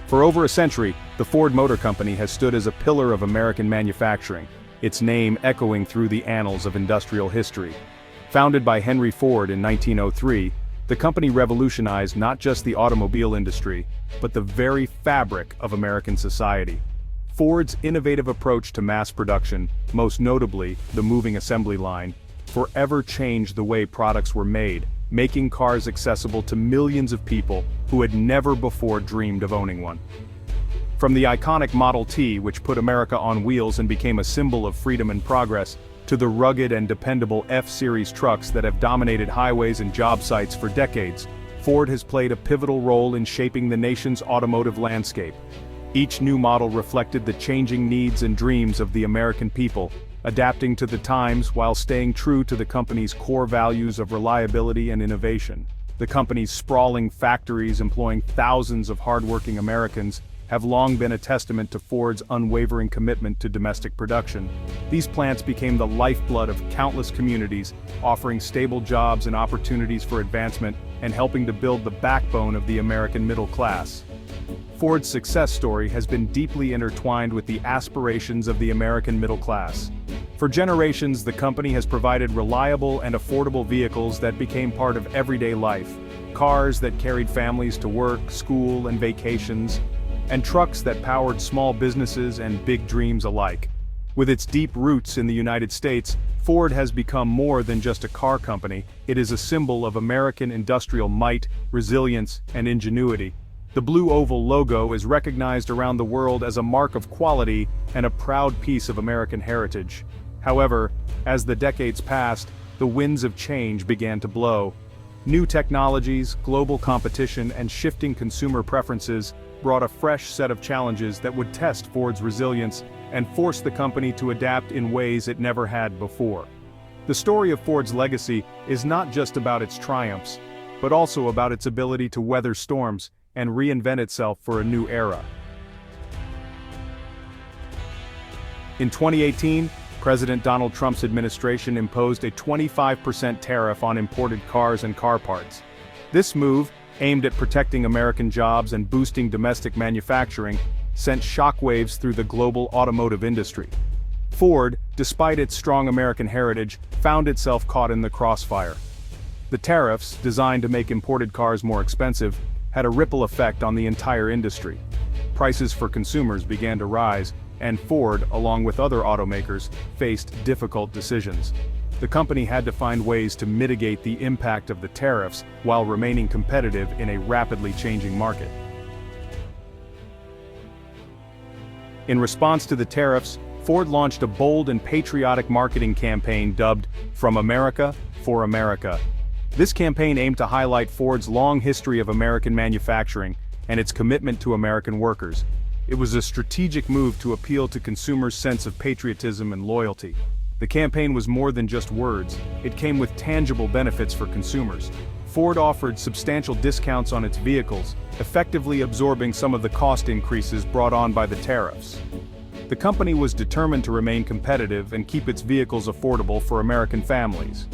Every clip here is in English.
For over a century, the Ford Motor Company has stood as a pillar of American manufacturing, its name echoing through the annals of industrial history. Founded by Henry Ford in 1903, the company revolutionized not just the automobile industry, but the very fabric of American society. Ford's innovative approach to mass production, most notably the moving assembly line, forever changed the way products were made, making cars accessible to millions of people who had never before dreamed of owning one. From the iconic Model T, which put America on wheels and became a symbol of freedom and progress, to the rugged and dependable F-Series trucks that have dominated highways and job sites for decades, Ford has played a pivotal role in shaping the nation's automotive landscape. Each new model reflected the changing needs and dreams of the American people, adapting to the times while staying true to the company's core values of reliability and innovation. The company's sprawling factories employing thousands of hardworking Americans have long been a testament to Ford's unwavering commitment to domestic production. These plants became the lifeblood of countless communities, offering stable jobs and opportunities for advancement and helping to build the backbone of the American middle class. Ford's success story has been deeply intertwined with the aspirations of the American middle class. For generations, the company has provided reliable and affordable vehicles that became part of everyday life. Cars that carried families to work, school, and vacations, and trucks that powered small businesses and big dreams alike. With its deep roots in the United States, Ford has become more than just a car company. It is a symbol of American industrial might, resilience, and ingenuity. The blue oval logo is recognized around the world as a mark of quality and a proud piece of American heritage. However, as the decades passed, the winds of change began to blow. New technologies, global competition, and shifting consumer preferences brought a fresh set of challenges that would test Ford's resilience and force the company to adapt in ways it never had before. The story of Ford's legacy is not just about its triumphs, but also about its ability to weather storms and reinvent itself for a new era. In 2018, President Donald Trump's administration imposed a 25% tariff on imported cars and car parts. This move, aimed at protecting American jobs and boosting domestic manufacturing, sent shockwaves through the global automotive industry. Ford, despite its strong American heritage, found itself caught in the crossfire. The tariffs, designed to make imported cars more expensive, had a ripple effect on the entire industry. Prices for consumers began to rise, and Ford, along with other automakers, faced difficult decisions. The company had to find ways to mitigate the impact of the tariffs while remaining competitive in a rapidly changing market. In response to the tariffs, Ford launched a bold and patriotic marketing campaign dubbed "From America, for America." This campaign aimed to highlight Ford's long history of American manufacturing and its commitment to American workers. It was a strategic move to appeal to consumers' sense of patriotism and loyalty. The campaign was more than just words, it came with tangible benefits for consumers. Ford offered substantial discounts on its vehicles, effectively absorbing some of the cost increases brought on by the tariffs. The company was determined to remain competitive and keep its vehicles affordable for American families.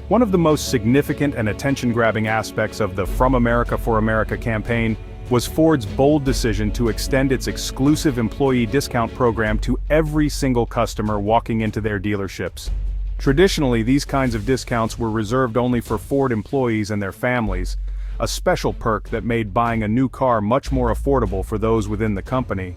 One of the most significant and attention-grabbing aspects of the From America for America campaign was Ford's bold decision to extend its exclusive employee discount program to every single customer walking into their dealerships. Traditionally, these kinds of discounts were reserved only for Ford employees and their families, a special perk that made buying a new car much more affordable for those within the company.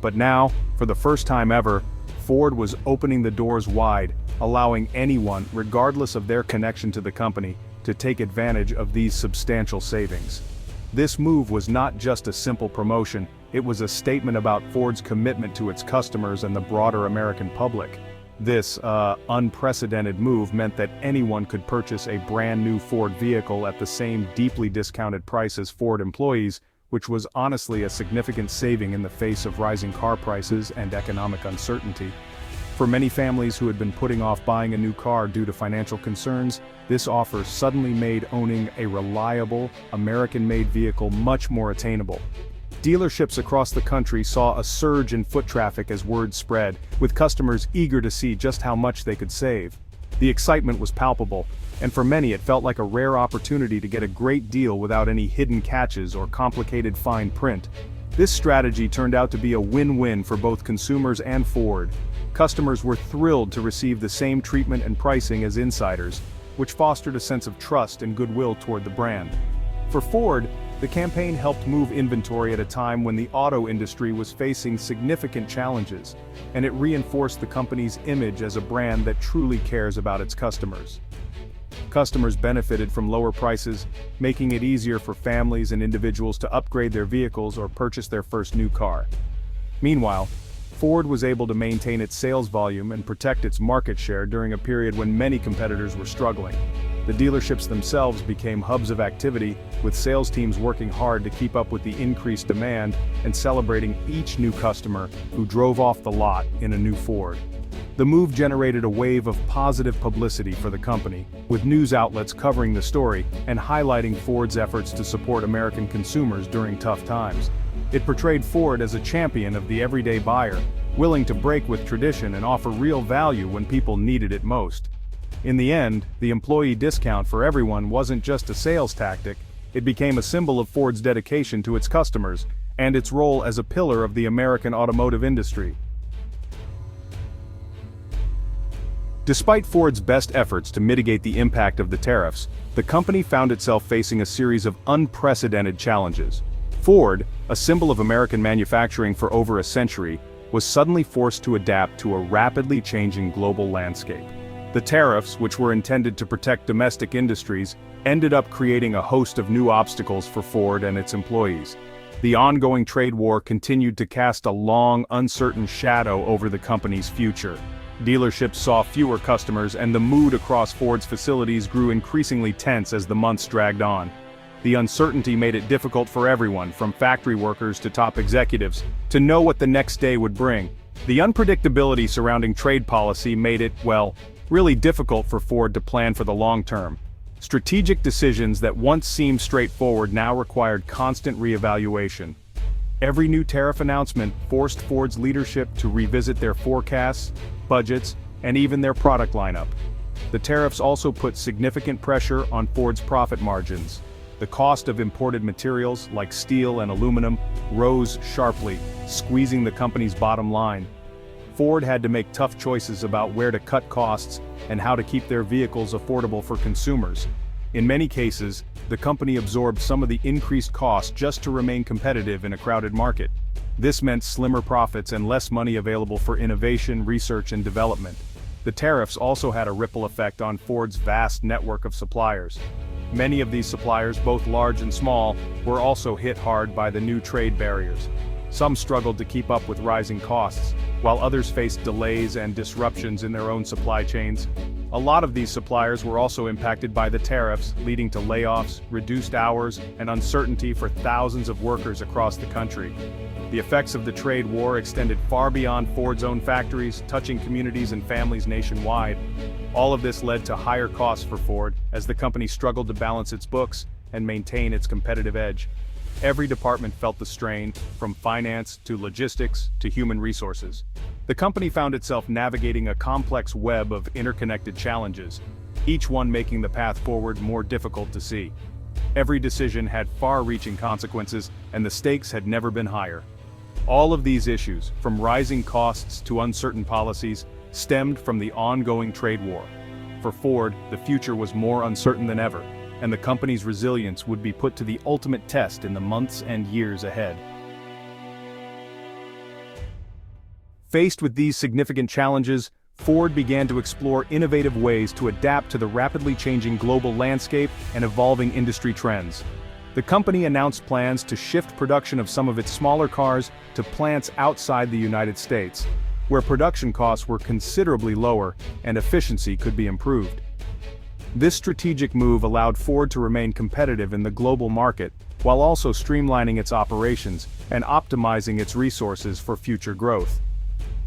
But now, for the first time ever, Ford was opening the doors wide, allowing anyone, regardless of their connection to the company, to take advantage of these substantial savings. This move was not just a simple promotion, it was a statement about Ford's commitment to its customers and the broader American public. This unprecedented move meant that anyone could purchase a brand new Ford vehicle at the same deeply discounted price as Ford employees, which was honestly a significant saving in the face of rising car prices and economic uncertainty. For many families who had been putting off buying a new car due to financial concerns, this offer suddenly made owning a reliable, American-made vehicle much more attainable. Dealerships across the country saw a surge in foot traffic as word spread, with customers eager to see just how much they could save. The excitement was palpable, and for many it felt like a rare opportunity to get a great deal without any hidden catches or complicated fine print. This strategy turned out to be a win-win for both consumers and Ford. Customers were thrilled to receive the same treatment and pricing as insiders, which fostered a sense of trust and goodwill toward the brand. For Ford, the campaign helped move inventory at a time when the auto industry was facing significant challenges, and it reinforced the company's image as a brand that truly cares about its customers. Customers benefited from lower prices, making it easier for families and individuals to upgrade their vehicles or purchase their first new car. Meanwhile, Ford was able to maintain its sales volume and protect its market share during a period when many competitors were struggling. The dealerships themselves became hubs of activity, with sales teams working hard to keep up with the increased demand and celebrating each new customer who drove off the lot in a new Ford. The move generated a wave of positive publicity for the company, with news outlets covering the story and highlighting Ford's efforts to support American consumers during tough times. It portrayed Ford as a champion of the everyday buyer, willing to break with tradition and offer real value when people needed it most. In the end, the employee discount for everyone wasn't just a sales tactic, it became a symbol of Ford's dedication to its customers and its role as a pillar of the American automotive industry. Despite Ford's best efforts to mitigate the impact of the tariffs, the company found itself facing a series of unprecedented challenges. Ford, a symbol of American manufacturing for over a century, was suddenly forced to adapt to a rapidly changing global landscape. The tariffs, which were intended to protect domestic industries, ended up creating a host of new obstacles for Ford and its employees. The ongoing trade war continued to cast a long, uncertain shadow over the company's future. Dealerships saw fewer customers, and the mood across Ford's facilities grew increasingly tense as the months dragged on. The uncertainty made it difficult for everyone, from factory workers to top executives, to know what the next day would bring. The unpredictability surrounding trade policy made it, well, really difficult for Ford to plan for the long term. Strategic decisions that once seemed straightforward now required constant reevaluation. Every new tariff announcement forced Ford's leadership to revisit their forecasts, budgets, and even their product lineup. The tariffs also put significant pressure on Ford's profit margins. The cost of imported materials like steel and aluminum rose sharply, squeezing the company's bottom line. Ford had to make tough choices about where to cut costs and how to keep their vehicles affordable for consumers. In many cases, the company absorbed some of the increased costs just to remain competitive in a crowded market. This meant slimmer profits and less money available for innovation, research, and development. The tariffs also had a ripple effect on Ford's vast network of suppliers. Many of these suppliers, both large and small, were also hit hard by the new trade barriers. Some struggled to keep up with rising costs, while others faced delays and disruptions in their own supply chains. A lot of these suppliers were also impacted by the tariffs, leading to layoffs, reduced hours, and uncertainty for thousands of workers across the country. The effects of the trade war extended far beyond Ford's own factories, touching communities and families nationwide. All of this led to higher costs for Ford, as the company struggled to balance its books and maintain its competitive edge. Every department felt the strain, from finance to logistics to human resources. The company found itself navigating a complex web of interconnected challenges, each one making the path forward more difficult to see. Every decision had far-reaching consequences, and the stakes had never been higher. All of these issues, from rising costs to uncertain policies, stemmed from the ongoing trade war. For Ford, the future was more uncertain than ever, and the company's resilience would be put to the ultimate test in the months and years ahead. Faced with these significant challenges, Ford began to explore innovative ways to adapt to the rapidly changing global landscape and evolving industry trends. The company announced plans to shift production of some of its smaller cars to plants outside the United States, where production costs were considerably lower and efficiency could be improved. This strategic move allowed Ford to remain competitive in the global market, while also streamlining its operations and optimizing its resources for future growth.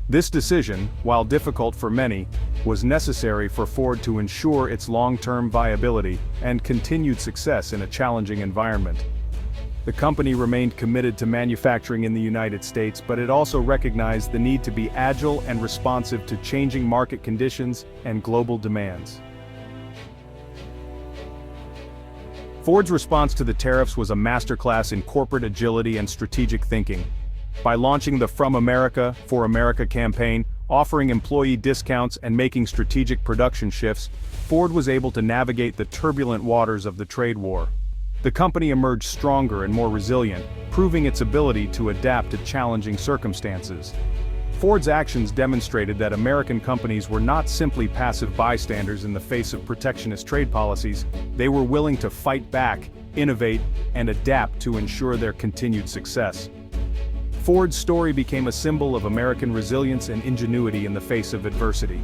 This decision, while difficult for many, was necessary for Ford to ensure its long-term viability and continued success in a challenging environment. The company remained committed to manufacturing in the United States, but it also recognized the need to be agile and responsive to changing market conditions and global demands. Ford's response to the tariffs was a masterclass in corporate agility and strategic thinking. By launching the From America, for America campaign, offering employee discounts and making strategic production shifts, Ford was able to navigate the turbulent waters of the trade war. The company emerged stronger and more resilient, proving its ability to adapt to challenging circumstances. Ford's actions demonstrated that American companies were not simply passive bystanders in the face of protectionist trade policies, they were willing to fight back, innovate, and adapt to ensure their continued success. Ford's story became a symbol of American resilience and ingenuity in the face of adversity.